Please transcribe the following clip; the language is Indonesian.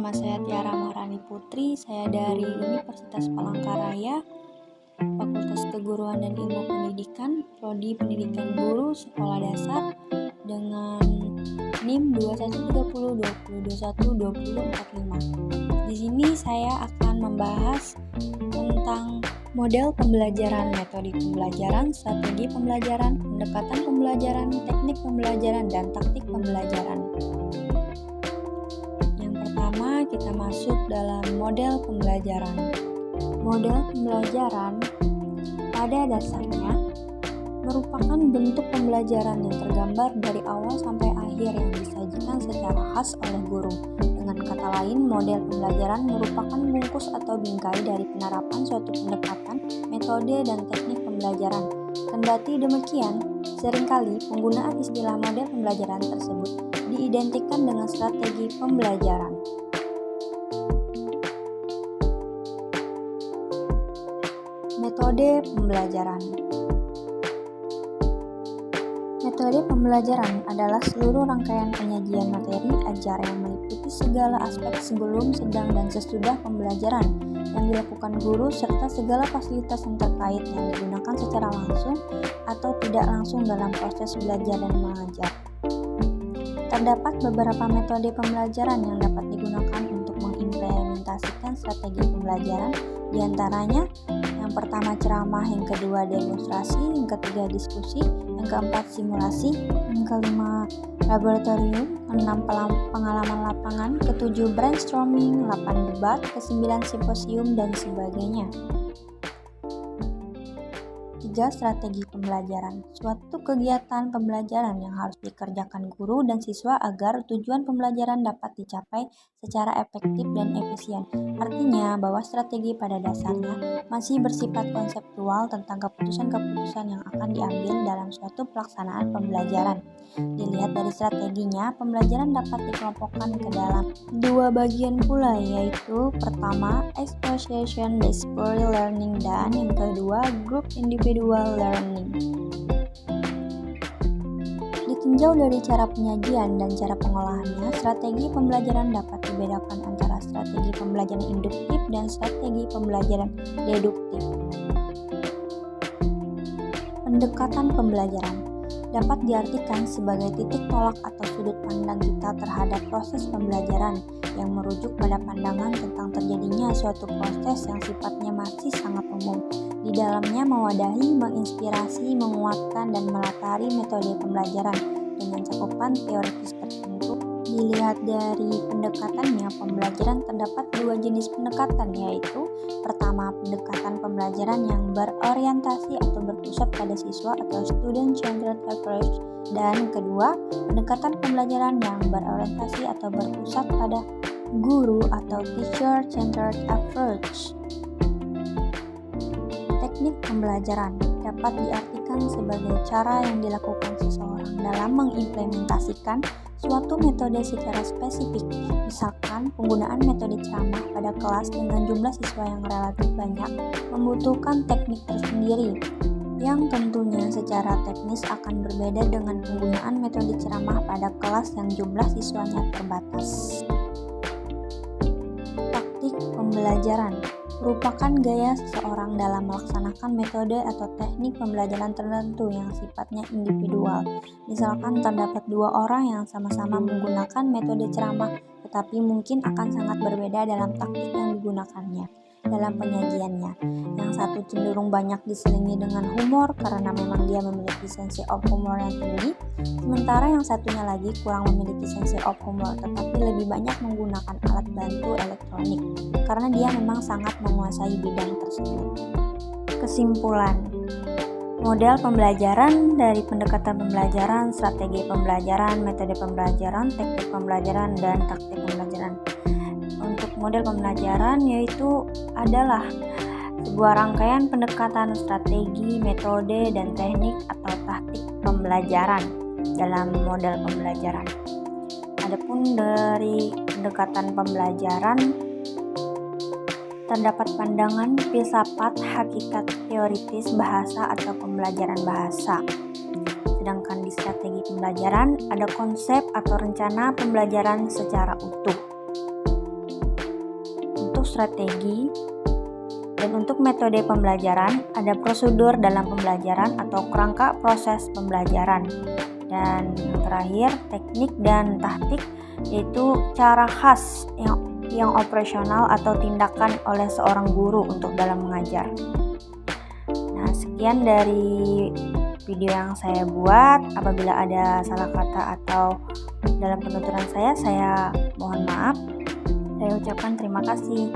nama saya Tiara Maharani Putri. Saya dari Universitas Palangkaraya, Fakultas Keguruan dan Ilmu Pendidikan, Prodi Pendidikan Guru Sekolah Dasar dengan NIM 213020212045. Di sini saya akan membahas tentang model pembelajaran, metode pembelajaran, strategi pembelajaran, pendekatan pembelajaran, teknik pembelajaran, dan taktik pembelajaran. Yang pertama, kita masuk dalam model pembelajaran. Model pembelajaran pada dasarnya merupakan bentuk pembelajaran yang tergambar dari awal sampai akhir yang disajikan secara khas oleh guru. Dengan kata lain, model pembelajaran merupakan bungkus atau bingkai dari penerapan suatu pendekatan, metode, dan teknik pembelajaran. Kendati demikian, seringkali penggunaan istilah model pembelajaran tersebut diidentikan dengan strategi pembelajaran. Metode pembelajaran. Metode pembelajaran adalah seluruh rangkaian penyajian materi ajar yang meliputi segala aspek sebelum, sedang, dan sesudah pembelajaran yang dilakukan guru serta segala fasilitas yang terkait yang digunakan secara langsung atau tidak langsung dalam proses belajar dan mengajar. Terdapat beberapa metode pembelajaran yang dapat digunakan untuk mengimplementasikan strategi pembelajaran, diantaranya yang pertama ceramah, yang kedua demonstrasi, yang ketiga diskusi, yang keempat simulasi, yang kelima laboratorium, keenam pengalaman lapangan, ketujuh brainstorming, 8 debat, ke-9 simposium, dan sebagainya. 3. Strategi pembelajaran. Suatu kegiatan pembelajaran yang harus dikerjakan guru dan siswa agar tujuan pembelajaran dapat dicapai secara efektif dan efisien. Artinya bahwa strategi pada dasarnya masih bersifat konseptual tentang keputusan-keputusan yang akan diambil dalam suatu pelaksanaan pembelajaran. Dilihat dari strateginya, pembelajaran dapat dikelompokkan ke dalam 2 bagian pula, yaitu pertama, association based learning, dan yang kedua, group individual learning. Ditinjau dari cara penyajian dan cara pengolahannya, strategi pembelajaran dapat dibedakan antara strategi pembelajaran induktif dan strategi pembelajaran deduktif. Pendekatan pembelajaran dapat diartikan sebagai titik tolak atau sudut pandang kita terhadap proses pembelajaran yang merujuk pada pandangan tentang terjadinya suatu proses yang sifatnya masih sangat umum. Di dalamnya mewadahi, menginspirasi, menguatkan, dan melatari metode pembelajaran dengan cakupan teoritis tertentu. Dilihat dari pendekatannya, pembelajaran terdapat 2 jenis pendekatan, yaitu pertama, pendekatan pembelajaran yang berorientasi atau berpusat pada siswa atau student-centered approach, dan kedua, pendekatan pembelajaran yang berorientasi atau berpusat pada guru atau teacher-centered approach. Teknik pembelajaran dapat diartikan sebagai cara yang dilakukan seseorang dalam mengimplementasikan suatu metode secara spesifik. Misalkan, penggunaan metode ceramah pada kelas dengan jumlah siswa yang relatif banyak membutuhkan teknik tersendiri, yang tentunya secara teknis akan berbeda dengan penggunaan metode ceramah pada kelas yang jumlah siswanya terbatas. Taktik pembelajaran merupakan gaya seseorang dalam melaksanakan metode atau teknik pembelajaran tertentu yang sifatnya individual. Misalkan terdapat 2 orang yang sama-sama menggunakan metode ceramah, tetapi mungkin akan sangat berbeda dalam taktik yang digunakannya dalam penyajiannya. Yang satu cenderung banyak diselingi dengan humor karena memang dia memiliki sense of humor yang tinggi, sementara yang satunya lagi kurang memiliki sense of humor tetapi lebih banyak menggunakan alat bantu elektronik karena dia memang sangat menguasai bidang tersebut. Kesimpulan, model pembelajaran dari pendekatan pembelajaran, strategi pembelajaran, metode pembelajaran, teknik pembelajaran, dan taktik pembelajaran. Untuk model pembelajaran yaitu adalah sebuah rangkaian pendekatan, strategi, metode, dan teknik atau taktik pembelajaran dalam model pembelajaran. Adapun dari pendekatan pembelajaran terdapat pandangan, filsafat, hakikat, teoritis, bahasa atau pembelajaran bahasa. Sedangkan di strategi pembelajaran ada konsep atau rencana pembelajaran secara utuh. strategi. Dan untuk metode pembelajaran, ada prosedur dalam pembelajaran atau kerangka proses pembelajaran. Dan yang terakhir, teknik dan taktik, yaitu cara khas yang operasional atau tindakan oleh seorang guru untuk dalam mengajar. Nah, sekian dari video yang saya buat. Apabila ada salah kata atau dalam penuturan saya mohon maaf. Saya ucapkan terima kasih.